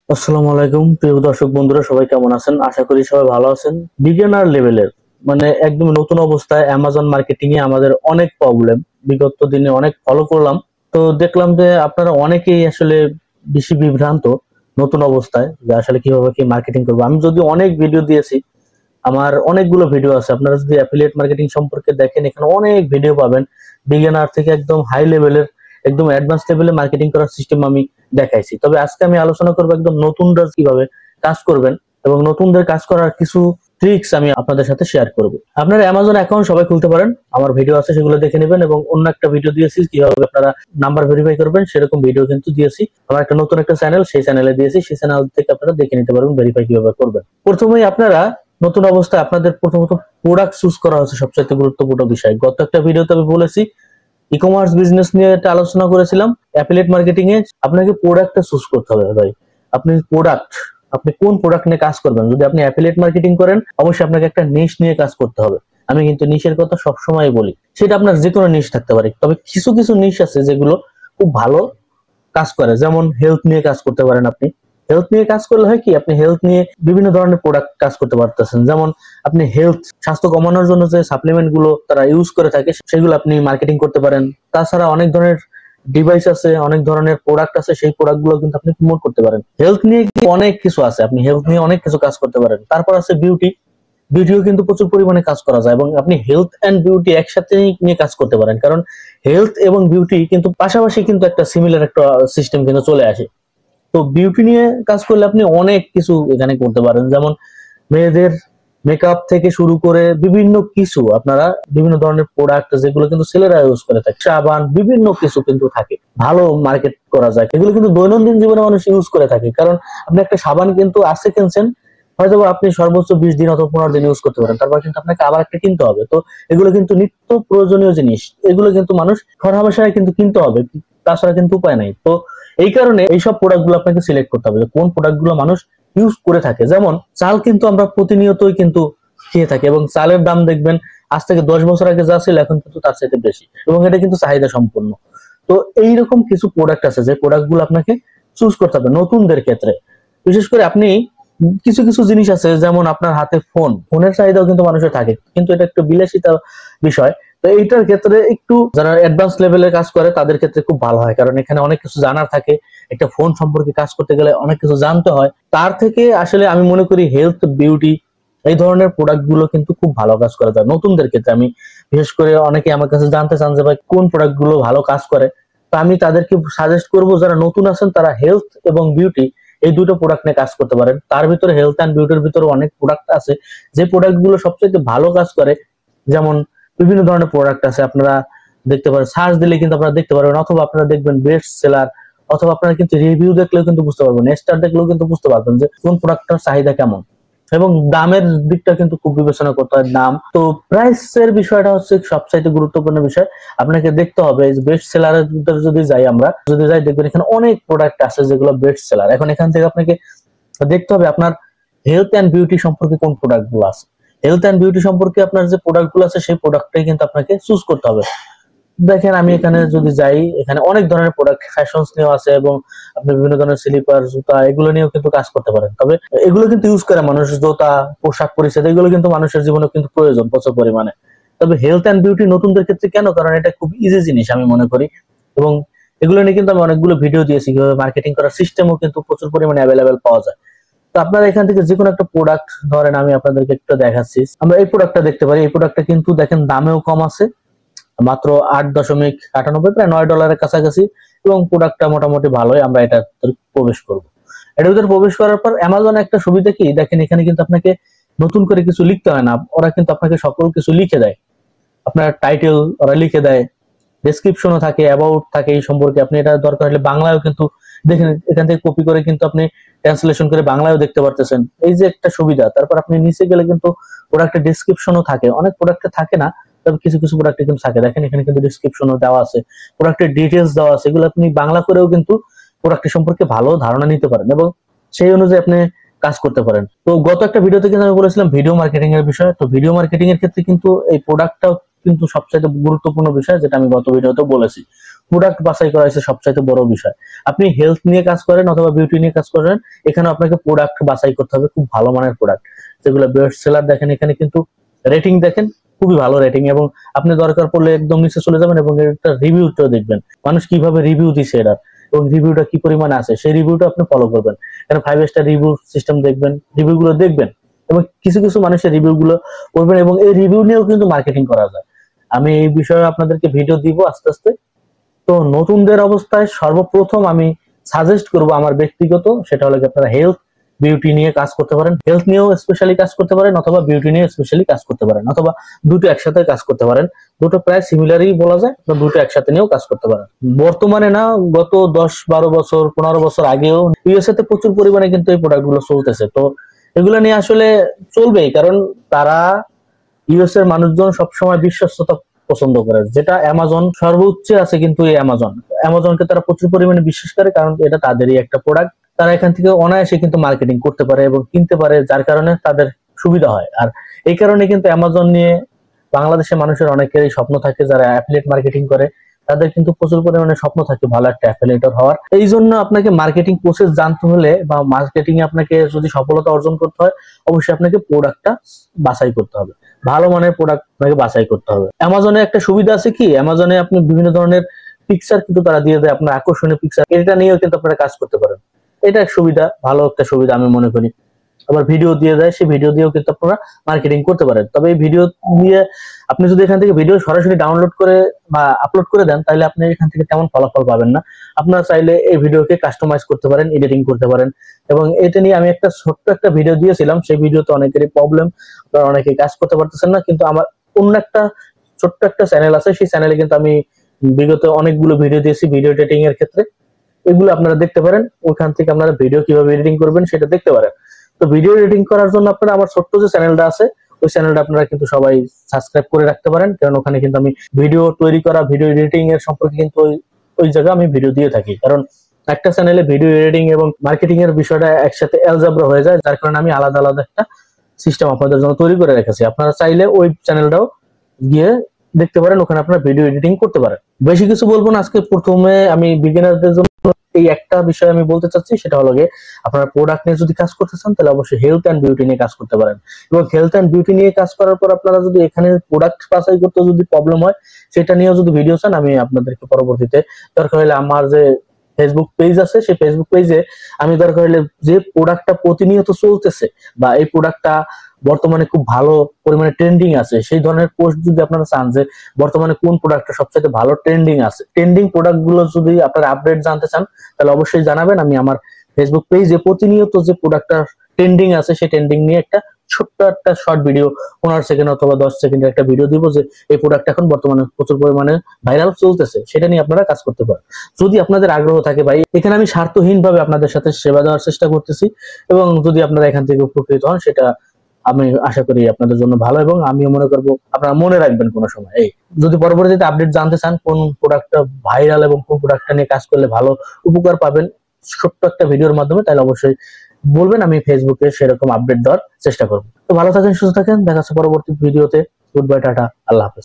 আসসালামু আলাইকুম প্রিয় দর্শক বন্ধুরা, সবাই কেমন আছেন? আশা করি সবাই ভালো আছেন। বিগিনার লেভেলের মানে একদম নতুন অবস্থায় অ্যামাজন মার্কেটিং এ আমাদের অনেক প্রবলেম। বিগত দিনে অনেক ফলো করলাম, তো দেখলাম যে আপনারা অনেকেই আসলে বেশি বিভ্রান্ত নতুন অবস্থায় যে আসলে কিভাবে কি মার্কেটিং করবো। আমি যদি অনেক ভিডিও দিয়েছি, আমার অনেকগুলো ভিডিও আছে, আপনারা যদি অ্যাফিলিয়েট মার্কেটিং সম্পর্কে দেখেন এখানে অনেক ভিডিও পাবেন। বিগিনার থেকে একদম হাই লেভেলের, একদম অ্যাডভান্স লেভেলে মার্কেটিং করার সিস্টেম আমি দেখাইছি। তবে আজকে আমি আলোচনা করবো একদম নতুনরা কিভাবে কাজ করবেন এবং নতুনদের কাজ করার কিছু ট্রিক্স আমি আপনাদের সাথে শেয়ার করব। আপনারা অ্যামাজন অ্যাকাউন্ট সবাই খুলতে পারেন, আমার ভিডিও আছে সেগুলো দেখে নেবেন, এবং অন্য একটা ভিডিও দিয়েছি কিভাবে আপনারা নাম্বার ভেরিফাই করবেন সেরকম ভিডিও কিন্তু দিয়েছি। আমার একটা নতুন একটা চ্যানেল, সেই চ্যানেলে দিয়েছি, সেই চ্যানেল থেকে আপনারা দেখে নিতে পারবেন ভেরিফাই কিভাবে করবেন। প্রথমেই আপনারা নতুন অবস্থায় আপনাদের প্রথমত প্রোডাক্ট চুজ করা হচ্ছে সবচেয়ে গুরুত্বপূর্ণ বিষয়। গত একটা ভিডিওতে আমি বলেছি ই কমার্স বিজনেস নিয়ে একটা আলোচনা করেছিলাম। অ্যাফিলিয়েট মার্কেটিং এ আপনাকে প্রোডাক্টটা চুজ করতে হবে ভাই। আপনি প্রোডাক্ট, আপনি কোন প্রোডাক্ট নিয়ে কাজ করবেন। যদি আপনি অ্যাফিলিয়েট মার্কেটিং করেন অবশ্যই আপনাকে একটা নিশ নিয়ে কাজ করতে হবে। আমি কিন্তু নিশের কথা সবসময় বলি, সেটা আপনার যে কোনো নিশ থাকতে পারে, তবে কিছু কিছু নিশ আছে যেগুলো খুব ভালো কাজ করে। যেমন হেলথ নিয়ে কাজ করতে পারেন আপনি। হেলথ নিয়ে কাজ করলে হয় কি, আপনি হেলথ নিয়ে বিভিন্ন ধরনের প্রোডাক্ট কাজ করতে পারতেছেন। যেমন আপনি হেলথ, স্বাস্থ্য কমানোর জন্য যে সাপ্লিমেন্ট গুলো তারা ইউজ করে থাকে সেগুলো আপনি মার্কেটিং করতে পারেন। তাছাড়া অনেক ধরনের ডিভাইস আছে, অনেক ধরনের প্রোডাক্ট আছে, সেই প্রোডাক্ট গুলো কিন্তু আপনি প্রমোট করতে পারেন। হেলথ নিয়ে অনেক কিছু আছে, আপনি হেলথ নিয়ে অনেক কিছু কাজ করতে পারেন। তারপর আছে বিউটি। বিউটিও কিন্তু প্রচুর পরিমাণে কাজ করা যায়, এবং আপনি হেলথ এন্ড বিউটি একসাথে নিয়ে কাজ করতে পারেন, কারণ হেলথ এবং বিউটি কিন্তু পাশাপাশি কিন্তু একটা সিমিলার একটা সিস্টেম কিন্তু চলে আসে। তো বিউটি নিয়ে কাজ করলে আপনি অনেক কিছু এখানে করতে পারেন। যেমন মেয়েদের মেকআপ থেকে শুরু করে বিভিন্ন কিছু, আপনারা বিভিন্ন ধরনের প্রোডাক্ট যেগুলো কিন্তু ছেলেরা ইউজ করে থাকে, সাবান, বিভিন্ন কিছু কিন্তু থাকে, ভালো মার্কেট করা যায়। এগুলো কিন্তু দৈনন্দিন জীবনে মানুষ ইউজ করে থাকে। কারণ আপনি একটা সাবান কিন্তু আছে কিনছেন, হয়তো আপনি সর্বোচ্চ 20 দিন অথবা 15 দিন ইউজ করতে পারেন, তারপর কিন্তু আপনাকে আবার একটা কিনতে হবে। তো এগুলো কিন্তু নিত্য প্রয়োজনীয় জিনিস, এগুলো কিন্তু মানুষ হরহামেশাই কিন্তু কিনতে হবে, তাছাড়া কিন্তু উপায় নাই। তো এই কারণে এইসব প্রোডাক্ট গুলো আপনাকে সিলেক্ট করতে হবে যে কোন প্রোডাক্ট গুলো মানুষ ইউজ করে থাকে। যেমন চাল কিন্তু আমরা প্রতিনিয়তই কিন্তু খেয়ে থাকি, এবং চালের দাম দেখবেন আজ থেকে 10 বছর আগে যা ছিল এখন কিন্তু তার চাইতে বেশি, এবং এটা কিন্তু চাহিদা সম্পন্ন। তো এইরকম কিছু প্রোডাক্ট আছে যে প্রোডাক্ট গুলো আপনাকে চুজ করতে হবে নতুনদের ক্ষেত্রে। বিশেষ করে আপনি কিছু কিছু জিনিস আছে, যেমন আপনার হাতে ফোন, ফোনের চাহিদাও কিন্তু মানুষের থাকে, কিন্তু এটা একটু বিলাসিতা বিষয়। তো এইটার ক্ষেত্রে একটু যারা অ্যাডভান্স লেভেলে কাজ করে তাদের ক্ষেত্রে খুব ভালো হয়, কারণ এখানে অনেক কিছু জানার থাকে। একটা ফোন সম্পর্কে কাজ করতে গেলে অনেক কিছু জানতে হয়। তার থেকে আসলে আমি মনে করি হেলথ, বিউটি এই ধরনের প্রোডাক্ট গুলো কিন্তু খুব ভালো কাজ করা যায় নতুনদের ক্ষেত্রে। আমি বিশেষ করে অনেকে আমার কাছে জানতে চান যে ভাই কোন প্রোডাক্ট গুলো ভালো কাজ করে, তো আমি তাদেরকে সাজেস্ট করবো যারা নতুন আছেন তারা হেলথ এবং বিউটি এই দুটো প্রোডাক্ট নিয়ে কাজ করতে পারেন। তার ভিতরে হেলথ অ্যান্ড বিউটির ভিতরে অনেক প্রোডাক্ট আছে যে প্রোডাক্ট গুলো সবচেয়ে ভালো কাজ করে। যেমন বিভিন্ন ধরনের প্রোডাক্ট আছে, আপনারা দেখতে পারেন, সার্চ দিলে কিন্তু আপনারা দেখতে পারবেন, অথবা আপনারা দেখবেন বেস্ট সেলার, অথবা আপনারা কিন্তু রিভিউ দেখলেও কিন্তু বুঝতে পারবেন, স্টার দেখলেও কিন্তু বুঝতে পারবেন যে কোন প্রোডাক্টটার চাহিদা কেমন। এবং দামের দিকটা কিন্তু খুব বিবেচনা করতে হয়। দাম তো প্রাইস এর বিষয়টা হচ্ছে সবচাইতে গুরুত্বপূর্ণ বিষয়। আপনাকে দেখতে হবে বেস্ট সেলারের ভিতরে যদি যাই, আমরা যদি যাই দেখবেন এখানে অনেক প্রোডাক্ট আছে যেগুলো বেস্ট সেলার। এখন এখান থেকে আপনাকে দেখতে হবে আপনার হেলথ এন্ড বিউটি সম্পর্কে কোন প্রোডাক্ট গুলো আছে। হেলথ এন্ড বিউটি সম্পর্কে আপনার যে প্রোডাক্ট গুলো আছে সেই প্রোডাক্টটাই কিন্তু আপনাকে চুজ করতে হবে। দেখেন আমি এখানে যদি যাই, এখানে অনেক ধরনের প্রোডাক্ট ফ্যাশনস নিয়েও আছে, এবং আপনি বিভিন্ন ধরনের স্লিপার, জুতা এগুলো নিয়েও কিন্তু কাজ করতে পারেন। তবে এগুলো কিন্তু ইউজ করে মানুষ, জুতা, পোশাক পরিচ্ছদ এগুলো কিন্তু মানুষের জীবনে কিন্তু প্রয়োজন প্রচুর পরিমাণে। তবে হেলথ এন্ড বিউটি নতুনদের ক্ষেত্রে কেন, কারণ এটা খুব ইজি জিনিস আমি মনে করি, এবং এগুলো নিয়ে কিন্তু আমি অনেকগুলো ভিডিও দিয়েছি কিভাবে মার্কেটিং করার সিস্টেমও কিন্তু প্রচুর পরিমাণে অ্যাভেলেবেল পাওয়া যায়। তো আপনারা এখান থেকে যে কোনো একটা প্রোডাক্ট ধরেন, আমি আপনাদেরকে একটু দেখাচ্ছি। আমরা এই প্রোডাক্টটা দেখতে পারি, এই প্রোডাক্টটা কিন্তু দেখেন দামেও কম আছে, মাত্র 8.98, প্রায় $9 কাছাকাছি, এবং প্রোডাক্টটা মোটামুটি ভালোই। আমরা এটা প্রবেশ করব। এটার ভিতরে প্রবেশ করার পর অ্যামাজনে একটা সুবিধা কি দেখেন, এখানে কিন্তু আপনাকে নতুন করে কিছু লিখতে হয় না, ওরা কিন্তু আপনাকে সকল কিছু লিখে দেয়। আপনার টাইটেল ওরা লিখে দেয়, ডেসক্রিপশনও থাকে, অ্যাবাউট থাকে এই সম্পর্কে। আপনি এটা দরকার হলে বাংলায়ও কিন্তু দেখেন, এখান থেকে কপি করে কিন্তু আপনি ট্রান্সলেশন করে বাংলায়ও দেখতে পারতেছেন, এই যে একটা সুবিধা। তারপর আপনি নিচে গেলে কিন্তু প্রোডাক্টের ডেসক্রিপশনও থাকে, অনেক প্রোডাক্টে থাকে না, তবে কিছু কিছু প্রোডাক্টে কিন্তু থাকে। দেখেন এখানে কিন্তু ডেসক্রিপশনও দেওয়া আছে, প্রোডাক্টের ডিটেলস দেওয়া আছে, এগুলো আপনি বাংলা করেও কিন্তু প্রোডাক্টের সম্পর্কে ভালো ধারণা নিতে পারেন, এবং সেই অনুযায়ী আপনি কাজ করতে পারেন। তো গত একটা ভিডিওতে কিন্তু আমি বলেছিলাম ভিডিও মার্কেটিং এর বিষয়। তো ভিডিও মার্কেটিং এর ক্ষেত্রে কিন্তু এই প্রোডাক্টটাও কিন্তু সবচেয়ে গুরুত্বপূর্ণ বিষয়, যেটা আমি গত ভিডিওতে বলেছি। প্রোডাক্ট বাছাই করা হয়েছে সবচাইতে বড় বিষয়। আপনি হেলথ নিয়ে কাজ করেন অথবা বিউটি নিয়ে কাজ করেন, এখানে আপনাকে প্রোডাক্ট বাছাই করতে হবে, খুব ভালো মানের প্রোডাক্ট যেগুলো বেস্ট সেলার। দেখেন এখানে কিন্তু রেটিং দেখেন, খুবই ভালো রেটিং, এবং আপনি দরকার পড়লে একদম নিচে চলে যাবেন এবং একটা রিভিউটাও দেখবেন মানুষ কিভাবে রিভিউ দিছে এটা, এবং রিভিউটা কি পরিমাণে আছে সেই রিভিউটা আপনি ফলো করবেন। এখানে 5 স্টার রিভিউ সিস্টেম দেখবেন, রিভিউ গুলো দেখবেন, এবং কিছু কিছু মানুষের রিভিউ গুলো করবেন, এবং এই রিভিউ নিয়েও কিন্তু মার্কেটিং করা যায়। আমি এই বিষয়ে আপনাদেরকে ভিডিও দিব আস্তে আস্তে। তো নতুনদের অবস্থায় সর্বপ্রথম আমি সাজেস্ট করব আমার ব্যক্তিগত, সেটা হলো আপনারা হেলথ বিউটি নিয়ে কাজ করতে পারেন, হেলথ নিয়েও স্পেশালি কাজ করতে পারেন, অথবা বিউটি নিয়ে স্পেশালি কাজ করতে পারেন, অথবা দুটো একসাথে কাজ করতে পারেন। দুটো প্রায় সিমিলারই বলা যায়, তো দুটো একসাথে নিয়েও কাজ করতে পারেন। বর্তমানে না, গত 10-12 বছর 15 বছর আগেও ইউএসএ তে প্রচুর পরিমাণে কিন্তু এই প্রোডাক্ট গুলো চলতেছে। তো এগুলো নিয়ে আসলে চলবেই, কারণ তারা ইউএস এর মানুষজন সবসময় বিশ্বস্ততা পছন্দ করে, যেটা অ্যামাজন সর্বোচ্চ আছে। কিন্তু এই অ্যামাজনকে তারা প্রচুর পরিমাণে বিশ্বাস করে, কারণ এটা তাদেরই একটা প্রোডাক্ট। তারা এখান থেকে অনায়াসে কিন্তু মার্কেটিং করতে পারে এবং কিনতে পারে, যার কারণে তাদের সুবিধা হয়। আর এই কারণে কিন্তু অ্যামাজন নিয়ে বাংলাদেশের মানুষের অনেকেরই স্বপ্ন থাকে, যারা অ্যাফিলিয়েট মার্কেটিং করে তাদের কিন্তু প্রচুর পরিমাণে স্বপ্ন থাকে ভালো একটা অ্যাফিলিয়েটর হওয়ার। এই জন্য আপনাকে মার্কেটিং প্রসেস জানতে হলে বা মার্কেটিং এ আপনাকে যদি সফলতা অর্জন করতে হয়, অবশ্যই আপনাকে প্রোডাক্টটা বাছাই করতে হবে, ভালো মানের প্রোডাক্ট আপনাকে বাছাই করতে হবে। অ্যামাজনে একটা সুবিধা আছে কি, অ্যামাজনে আপনি বিভিন্ন ধরনের পিকচার কিন্তু তারা দিয়ে দেয়, আপনার আকর্ষণীয় পিকচার, এটা নিয়েও কিন্তু আপনারা কাজ করতে পারেন। এটা এক সুবিধা, ভালো একটা সুবিধা আমি মনে করি। আবার ভিডিও দিয়ে দেয়, সেই ভিডিও দিয়েও কিন্তু আপনারা মার্কেটিং করতে পারেন। তবে এই ভিডিও দিয়ে আপনি যদি এখান থেকে ভিডিও সরাসরি ডাউনলোড করে বা আপলোড করে দেন, তাহলে আপনি এখান থেকে তেমন ফলাফল পাবেন না। আপনারা চাইলে এই ভিডিওকে কাস্টমাইজ করতে পারেন, এডিটিং করতে পারেন। এবং এটা নিয়ে আমি একটা ছোট্ট একটা ভিডিও দিয়েছিলাম, সেই ভিডিওতে অনেকেরই প্রবলেম, অনেকে কাজ করতে পারতেছেন না। কিন্তু আমার অন্য একটা ছোট্ট একটা চ্যানেল আছে, সেই চ্যানেলে কিন্তু আমি বিগত অনেকগুলো ভিডিও দিয়েছি ভিডিও এডিটিং এর ক্ষেত্রে। এগুলো আপনারা দেখতে পারেন, ওখান থেকে আপনারা ভিডিও কিভাবে এডিটিং করবেন সেটা দেখতে পারেন। তো ভিডিও এডিটিং করার জন্য আপনারা আমার ছোট্ট যে চ্যানেলটা আছে, ওই চ্যানেলটা আপনারা কিন্তু সবাই সাবস্ক্রাইব করে রাখতে পারেন, কারণ ওখানে কিন্তু আমি ভিডিও তৈরি করা, ভিডিও এডিটিং এর সম্পর্কে কিন্তু ওই জায়গায় আমি ভিডিও দিয়ে থাকি। কারণ একটা চ্যানেলে ভিডিও এডিটিং এবং মার্কেটিং এর বিষয়টা একসাথে এলজাবরা হয়ে যায়, যার কারণে আমি আলাদা আলাদা একটা সিস্টেম আপনাদের জন্য তৈরি করে রেখেছি। আপনারা চাইলে ওই চ্যানেলটাও গিয়ে দেখতে পারেন, ওখানে আপনারা ভিডিও এডিটিং করতে পারেন। বেশি কিছু বলবো না আজকে, প্রথমে আমি বিগিনারদের জন্য এই একটা বিষয় আমি বলতে চাচ্ছি, সেটা হলো গিয়ে আপনারা প্রোডাক্ট নিয়ে যদি কাজ করতে চান, তাহলে অবশ্যই হেলথ এন্ড বিউটি নিয়ে কাজ করতে পারেন। এবং হেলথ এন্ড বিউটি নিয়ে কাজ করার পর আপনারা যদি এখানে প্রোডাক্ট বাছাই করতে যদি প্রবলেম হয়, সেটা নিয়েও যদি ভিডিও চান, আমি আপনাদেরকে পরবর্তীতে দরকার হলে আমার যে ফেসবুক পেজ আছে, সেই ফেসবুক পেজে আমি দরকার হলে যে প্রোডাক্টটা প্রতিনিয়ত চলতেছে বা এই প্রোডাক্টটা বর্তমানে খুব ভালো পরিমাণে ট্রেন্ডিং আছে, সেই ধরনের পোস্ট যদি আপনারা চান যে বর্তমানে কোন প্রোডাক্টটা সবচেয়ে ভালো ট্রেন্ডিং আছে, ট্রেন্ডিং প্রোডাক্ট গুলো যদি আপনারা আপডেট জানতে চান, তাহলে অবশ্যই জানাবেন। আমি আমার ফেসবুক পেজে প্রতিনিয়ত যে প্রোডাক্টটা ট্রেন্ডিং আছে, সেই ট্রেন্ডিং নিয়ে একটা ছোট্ট একটা শর্ট ভিডিও 15 সেকেন্ড অথবা 10 সেকেন্ডের একটা ভিডিও দিব, যে এই প্রোডাক্ট এখন বর্তমানে প্রচুর পরিমাণে ভাইরাল চলতেছে, সেটা নিয়ে আপনারা কাজ করতে পারেন যদি আপনাদের আগ্রহ থাকে। ভাই, এখানে আমি স্বার্থহীন ভাবে আপনাদের সাথে সেবা দেওয়ার চেষ্টা করতেছি, এবং যদি আপনারা এখান থেকে উপকৃত হন, সেটা আমি আশা করি আপনাদের জন্য ভালো, এবং আমিও মনে করবো আপনারা মনে রাখবেন কোনো সময়। এই যদি পরবর্তীতে আপডেট জানতে চান কোন প্রোডাক্টটা ভাইরাল এবং কোন প্রোডাক্টটা নিয়ে কাজ করলে ভালো উপকার পাবেন ছোট্ট একটা ভিডিওর মাধ্যমে, তাহলে অবশ্যই বলবেন, আমি ফেসবুকে সেরকম আপডেট দেওয়ার চেষ্টা করবো। তো ভালো থাকেন, সুস্থ থাকেন, দেখা হচ্ছে পরবর্তী ভিডিওতে। গুড বাই, টাটা, আল্লাহ হাফেজ।